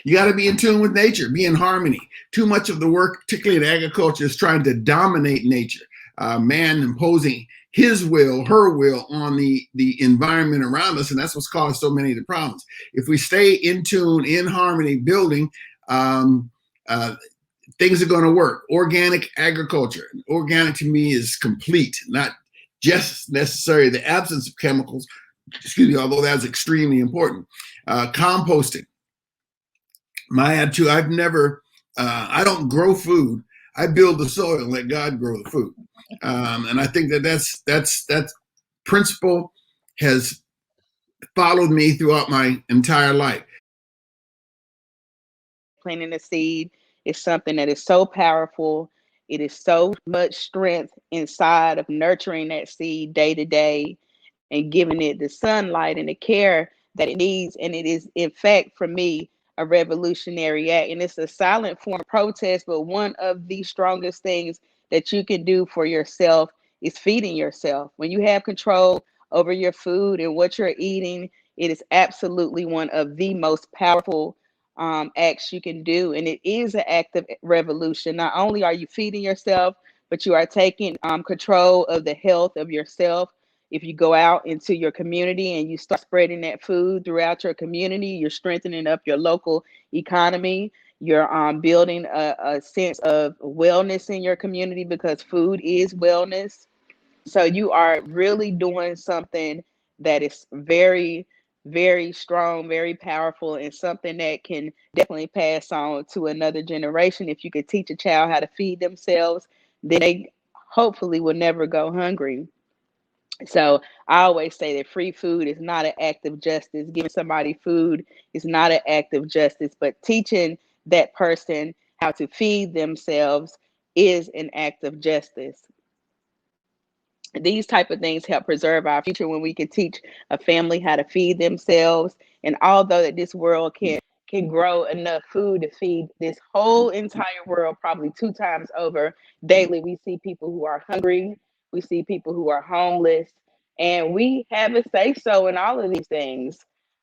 You got to be in tune with nature, be in harmony. Too much of the work, particularly in agriculture, is trying to dominate nature. Man imposing his will, her will on the environment around us, and that's what's caused so many of the problems. If we stay in tune, in harmony, building, um, things are going to work. Organic agriculture. Organic to me is complete, not just necessarily the absence of chemicals, excuse me, although that's extremely important. Composting. My attitude, I don't grow food. I build the soil and let God grow the food. And I think that principle has followed me throughout my entire life. Planting a seed is something that is so powerful. It is so much strength inside of nurturing that seed day to day and giving it the sunlight and the care that it needs. And it is, in fact, for me, a revolutionary act. And it's a silent form of protest, but one of the strongest things that you can do for yourself is feeding yourself. When you have control over your food and what you're eating, it is absolutely one of the most powerful acts you can do. And it is an act of revolution. Not only are you feeding yourself, but you are taking control of the health of yourself. If you go out into your community and you start spreading that food throughout your community, you're strengthening up your local economy. You're building a sense of wellness in your community because food is wellness. So you are really doing something that is very, very strong, very powerful, and something that can definitely pass on to another generation. If you could teach a child how to feed themselves, then they hopefully will never go hungry. So I always say that free food is not an act of justice. Giving somebody food is not an act of justice, but teaching that person how to feed themselves is an act of justice. These type of things help preserve our future when we can teach a family how to feed themselves. And although that this world can grow enough food to feed this whole entire world probably 2 times over daily, we see people who are hungry, we see people who are homeless, and we have a say so in all of these things.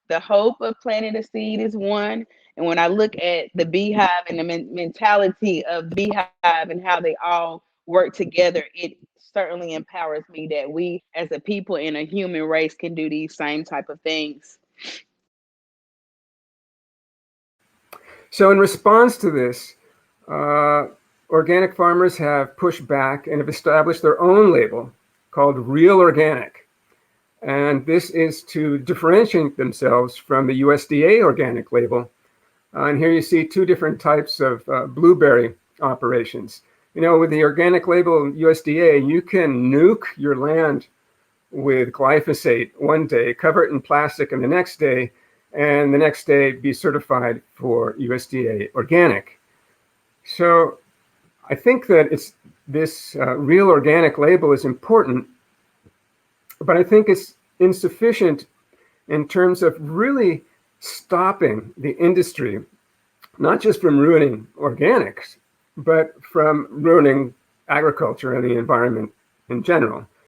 The hope of planting a seed is one. And when I look at the beehive and the mentality of the beehive and how they all work together, it certainly empowers me that we as a people in a human race can do these same type of things. So in response to this, organic farmers have pushed back and have established their own label called Real Organic. And this is to differentiate themselves from the USDA organic label. And here you see two different types of blueberry operations. You know, with the organic label USDA, you can nuke your land with glyphosate one day, cover it in plastic, and the next day be certified for USDA organic. So I think that it's this Real Organic label is important, but I think it's insufficient in terms of really stopping the industry, not just from ruining organics, but from ruining agriculture and the environment in general.